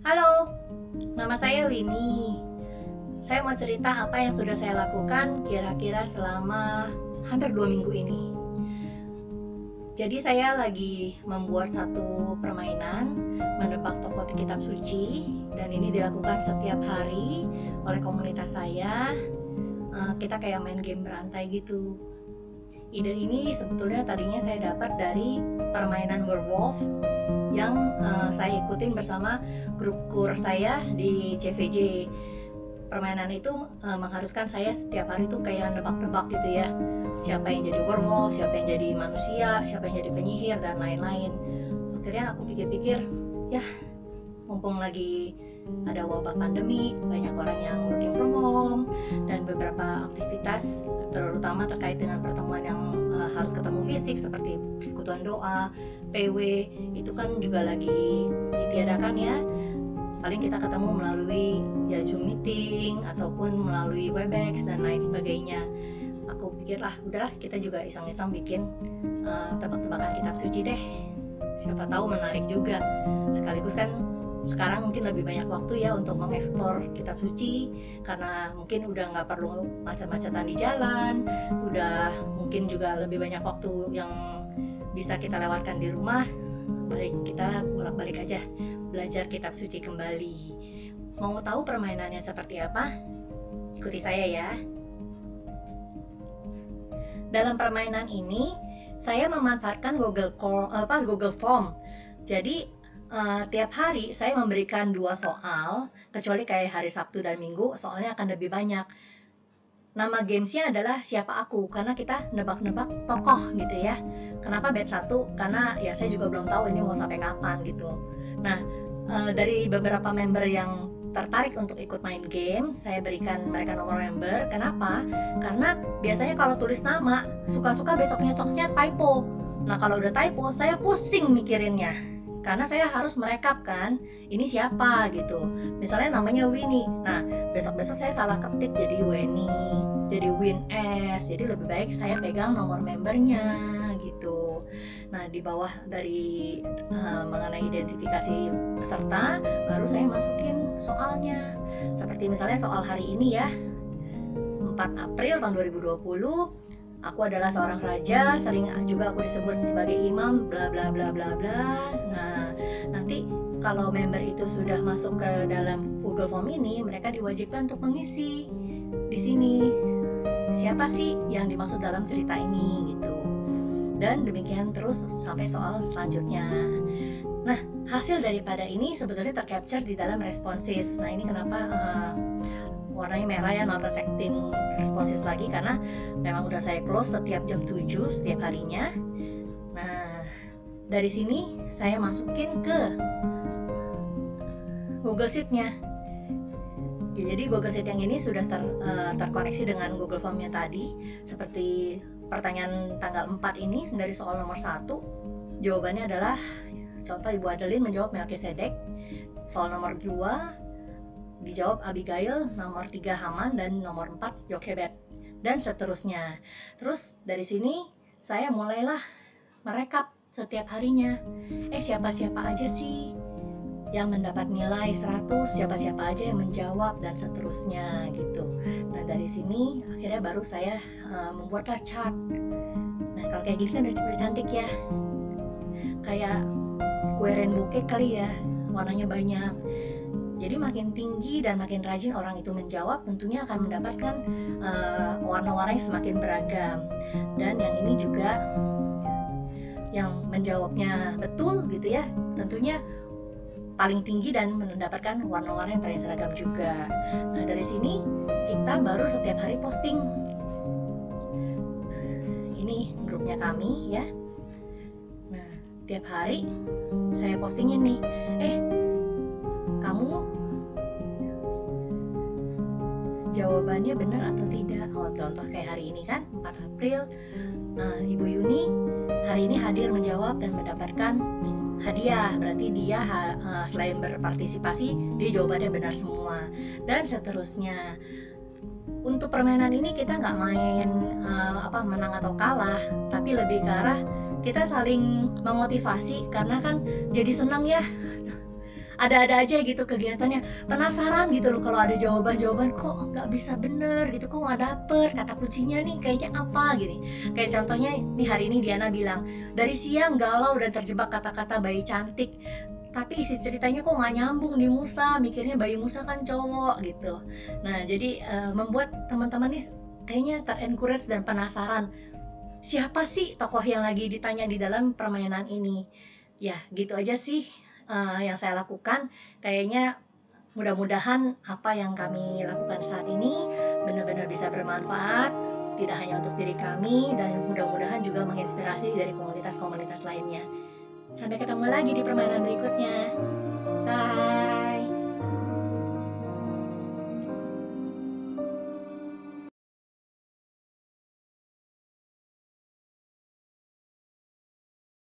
Halo, nama saya Winnie. Saya mau cerita apa yang sudah saya lakukan kira-kira selama hampir 2 minggu ini. Jadi saya lagi membuat satu permainan menebak tokoh kitab suci, dan ini dilakukan setiap hari oleh komunitas saya. Kita kayak main game berantai gitu. Ide ini sebetulnya tadinya saya dapat dari permainan Werewolf yang saya ikutin bersama grup kur saya di CVJ. Permainan itu mengharuskan saya setiap hari tuh kayak nebak-nebak gitu ya, siapa yang jadi werewolf, siapa yang jadi manusia, siapa yang jadi penyihir, dan lain-lain. Akhirnya aku pikir-pikir, ya mumpung lagi ada wabah pandemi, banyak orang yang working from home, dan beberapa aktivitas terutama terkait dengan pertemuan yang harus ketemu fisik seperti persekutuan doa, PW, itu kan juga lagi ditiadakan ya. Paling kita ketemu melalui ya Zoom meeting ataupun melalui Webex dan lain sebagainya. Aku pikirlah, udahlah kita juga iseng-iseng bikin tebak-tebakan kitab suci deh. Siapa tahu menarik juga. Sekaligus kan sekarang mungkin lebih banyak waktu ya untuk mengeksplor kitab suci, karena mungkin udah nggak perlu macet-macetan di jalan, udah mungkin juga lebih banyak waktu yang bisa kita lewatkan di rumah. Mari kita bolak-balik aja belajar kitab suci kembali. Mau tahu permainannya seperti apa? Ikuti saya ya. Dalam permainan ini saya memanfaatkan Google Form. Jadi tiap hari saya memberikan 2 soal, kecuali kayak hari Sabtu dan Minggu soalnya akan lebih banyak. Nama gamesnya adalah Siapa Aku, karena kita nebak-nebak tokoh gitu ya. Kenapa batch 1? Karena ya saya juga belum tahu ini mau sampai kapan gitu. Nah, dari beberapa member yang tertarik untuk ikut main game, saya berikan mereka nomor member. Kenapa? Karena biasanya kalau tulis nama, suka-suka besoknya typo. Nah, kalau udah typo, saya pusing mikirinnya. Karena saya harus merekap kan, ini siapa gitu. Misalnya namanya Winnie. Nah, besok-besok saya salah ketik jadi Winnie, jadi Win S. Jadi lebih baik saya pegang nomor membernya gitu. Nah, di bawah dari mengenai identifikasi peserta, baru saya masukin soalnya. Seperti misalnya soal hari ini ya, 4 April tahun 2020, aku adalah seorang raja, sering juga aku disebut sebagai imam, bla bla bla bla bla. Nah, nanti kalau member itu sudah masuk ke dalam Google Form ini, mereka diwajibkan untuk mengisi di sini siapa sih yang dimaksud dalam cerita ini gitu. Dan demikian terus sampai soal selanjutnya. Nah, hasil daripada ini sebetulnya tercapture di dalam responses. Nah, ini kenapa warnanya merah ya, not accepting responses lagi, karena memang udah saya close setiap jam 7 setiap harinya. Nah, dari sini saya masukin ke Google Sheet-nya. Ya, jadi Google Sheet yang ini sudah terkoneksi dengan Google Form-nya tadi. Seperti pertanyaan tanggal 4 ini dari soal nomor 1, jawabannya adalah contoh Ibu Adeline menjawab Melkisedek. Soal nomor 2 dijawab Abigail, nomor 3 Haman, dan nomor 4 Yokebed, dan seterusnya. Terus dari sini saya mulailah merekap setiap harinya. Siapa-siapa aja sih yang mendapat nilai 100, siapa-siapa aja yang menjawab, dan seterusnya gitu. Nah, dari sini akhirnya baru saya membuatlah chart. Nah, kalau kayak gini kan udah cantik ya, kayak kue rainbow cake kali ya, warnanya banyak. Jadi makin tinggi dan makin rajin orang itu menjawab, tentunya akan mendapatkan warna-warna yang semakin beragam. Dan yang ini juga yang menjawabnya betul gitu ya, tentunya paling tinggi dan mendapatkan warna-warna yang paling seragam juga. Nah, dari sini kita baru setiap hari posting. Ini grupnya kami ya. Nah, tiap hari saya postingin nih, kamu jawabannya benar atau tidak. Contoh kayak hari ini kan 4 April. Nah, Ibu Yuni hari ini hadir menjawab dan mendapatkan hadiah. Berarti dia selain berpartisipasi, dia jawabannya benar semua, dan seterusnya. Untuk permainan ini kita nggak main menang atau kalah, tapi lebih ke arah kita saling memotivasi, karena kan jadi senang ya ada-ada aja gitu kegiatannya. Penasaran gitu loh kalau ada jawaban-jawaban, kok nggak bisa bener gitu, kok nggak dapet kata kuncinya nih kayaknya apa gini. Kayak contohnya di hari ini Diana bilang, dari siang galau dan terjebak kata-kata bayi cantik, tapi isi ceritanya kok nggak nyambung di Musa, mikirnya bayi Musa kan cowok gitu. Nah jadi membuat teman-teman nih kayaknya ter-encourage dan penasaran, siapa sih tokoh yang lagi ditanya di dalam permainan ini. Ya gitu aja sih yang saya lakukan. Kayaknya mudah-mudahan apa yang kami lakukan saat ini benar-benar bisa bermanfaat, tidak hanya untuk diri kami, dan mudah-mudahan juga menginspirasi dari komunitas-komunitas lainnya. Sampai ketemu lagi di permainan berikutnya. Bye.